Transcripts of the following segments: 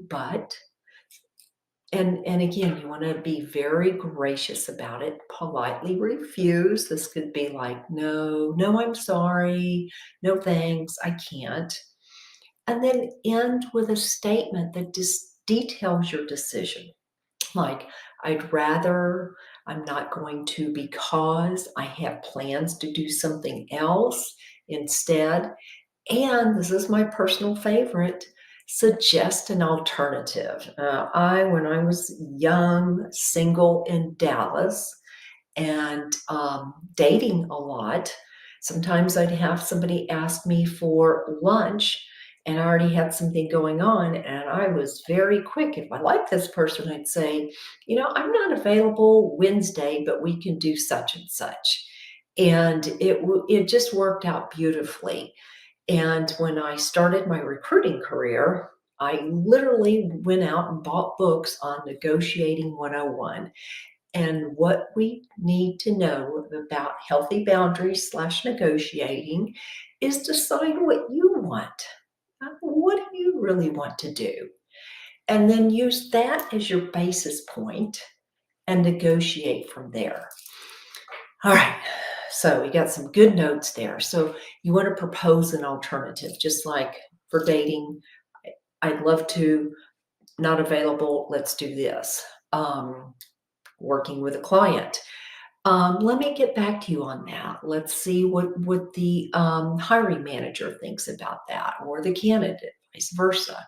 but and again, you want to be very gracious about it, politely refuse. This could be like, no, no, I'm sorry, no thanks, I can't. And then end with a statement that just details your decision. Like, I'd rather, I'm not going to because I have plans to do something else instead. And this is my personal favorite, suggest an alternative. When I was young, single in Dallas, and dating a lot, sometimes I'd have somebody ask me for lunch, and I already had something going on, and I was very quick. If I like this person, I'd say, I'm not available Wednesday, but we can do such and such. And it just worked out beautifully. And when I started my recruiting career, I literally went out and bought books on Negotiating 101 and what we need to know about healthy boundaries / negotiating is decide what you want. What do you really want to do? And then use that as your basis point and negotiate from there. All right. So we got some good notes there. So you want to propose an alternative, just like for dating. I'd love to, not available, let's do this. Working with a client. Let me get back to you on that. Let's see what the hiring manager thinks about that, or the candidate, vice versa.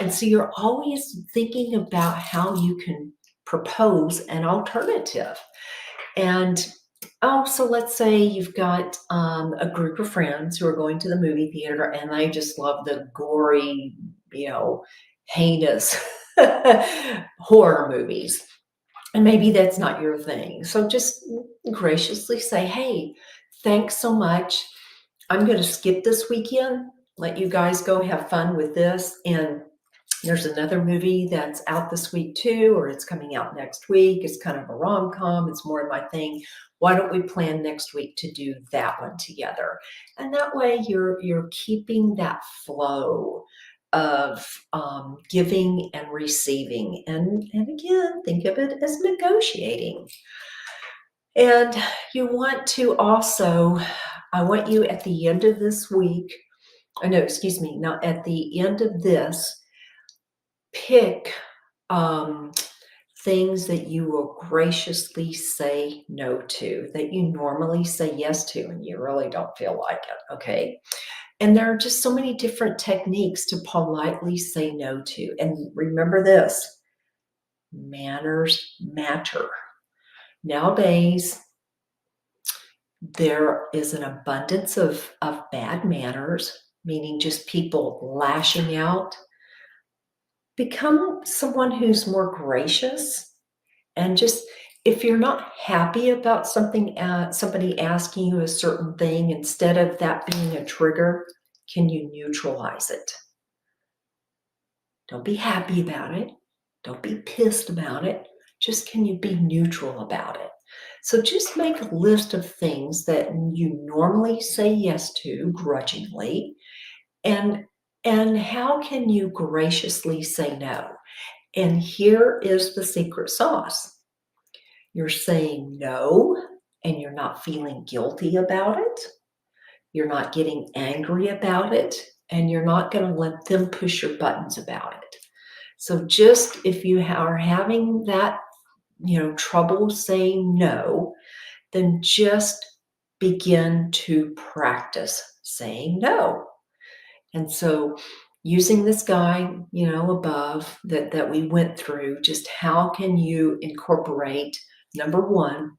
And so you're always thinking about how you can propose an alternative. And so let's say you've got a group of friends who are going to the movie theater and they just love the gory, heinous horror movies. And maybe that's not your thing. So just graciously say, hey, thanks so much. I'm going to skip this weekend, let you guys go have fun with this. And there's another movie that's out this week too, or it's coming out next week. It's kind of a rom-com. It's more of my thing. Why don't we plan next week to do that one together? And that way you're keeping that flow of giving and receiving. And again, think of it as negotiating. And you want to also, I want you at the end of this week, not at the end of this, pick things that you will graciously say no to, that you normally say yes to, and you really don't feel like it, okay? And there are just so many different techniques to politely say no to. And remember this, manners matter. Nowadays, there is an abundance of bad manners, meaning just people lashing out. Become someone who's more gracious, and just, if you're not happy about something, somebody asking you a certain thing, instead of that being a trigger, can you neutralize it? Don't be happy about it. Don't be pissed about it. Just, can you be neutral about it? So just make a list of things that you normally say yes to grudgingly, and how can you graciously say no? And here is the secret sauce. You're saying no, and you're not feeling guilty about it. You're not getting angry about it, and you're not going to let them push your buttons about it. So just, if you are having that, trouble saying no, then just begin to practice saying no. And so using this guide, above that we went through, just how can you incorporate, number one,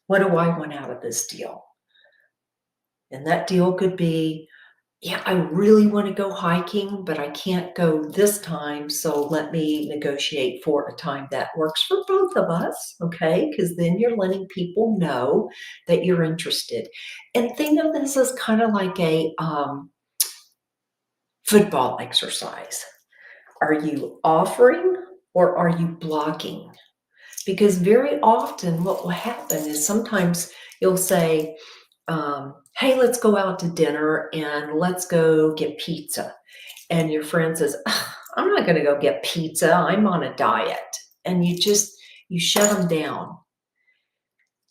what do I want out of this deal? And that deal could be, yeah, I really want to go hiking, but I can't go this time. So let me negotiate for a time that works for both of us. Okay. Because then you're letting people know that you're interested. And think of this as kind of like a football exercise. Are you offering or are you blocking? Because very often what will happen is sometimes you'll say, hey, let's go out to dinner and let's go get pizza. And your friend says, I'm not going to go get pizza. I'm on a diet. And you shut them down.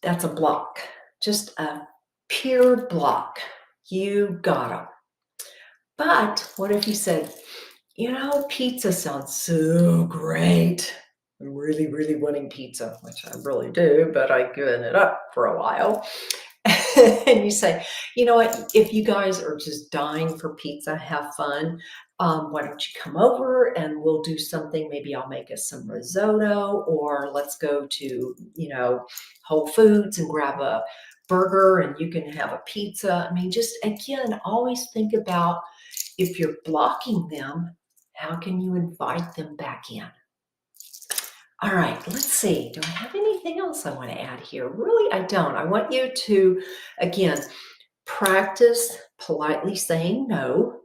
That's a block, just a pure block. You got them. But what if you said, pizza sounds so great. I'm really, really wanting pizza, which I really do, but I've given it up for a while. And you say, you know what, if you guys are just dying for pizza, have fun. Why don't you come over and we'll do something? Maybe I'll make us some risotto, or let's go to, Whole Foods and grab a burger and you can have a pizza. I mean, just again, always think about if you're blocking them, how can you invite them back in? All right, let's see. Do I have anything else I want to add here? Really, I don't. I want you to, again, practice politely saying no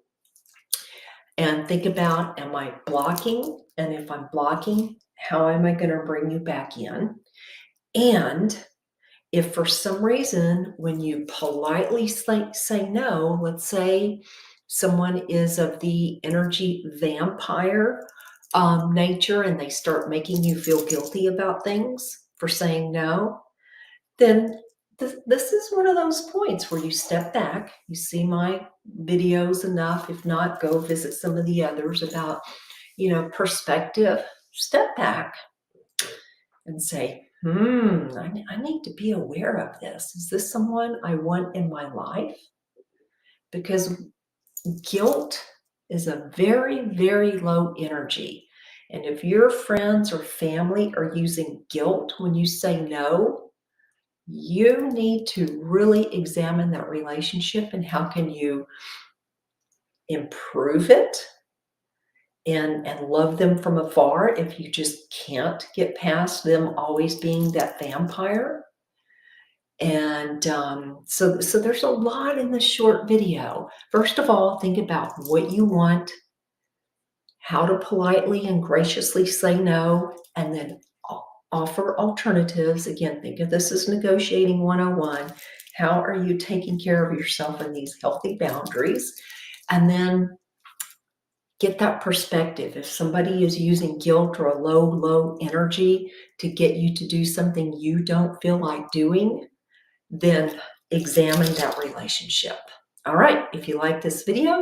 and think about, am I blocking? And if I'm blocking, how am I going to bring you back in? And if for some reason, when you politely say no, let's say someone is of the energy vampire nature and they start making you feel guilty about things for saying no, then this is one of those points where you step back. You see my videos enough. If not, go visit some of the others about, perspective. Step back and say, I need to be aware of this. Is this someone I want in my life? Because guilt is a very, very low energy. And if your friends or family are using guilt when you say no, you need to really examine that relationship and how can you improve it and love them from afar if you just can't get past them always being that vampire. And so there's a lot in this short video. First of all, think about what you want, how to politely and graciously say no, and then offer alternatives. Again, think of this as negotiating 101. How are you taking care of yourself in these healthy boundaries? And then get that perspective. If somebody is using guilt or a low energy to get you to do something you don't feel like doing, then examine that relationship. All right, if you like this video,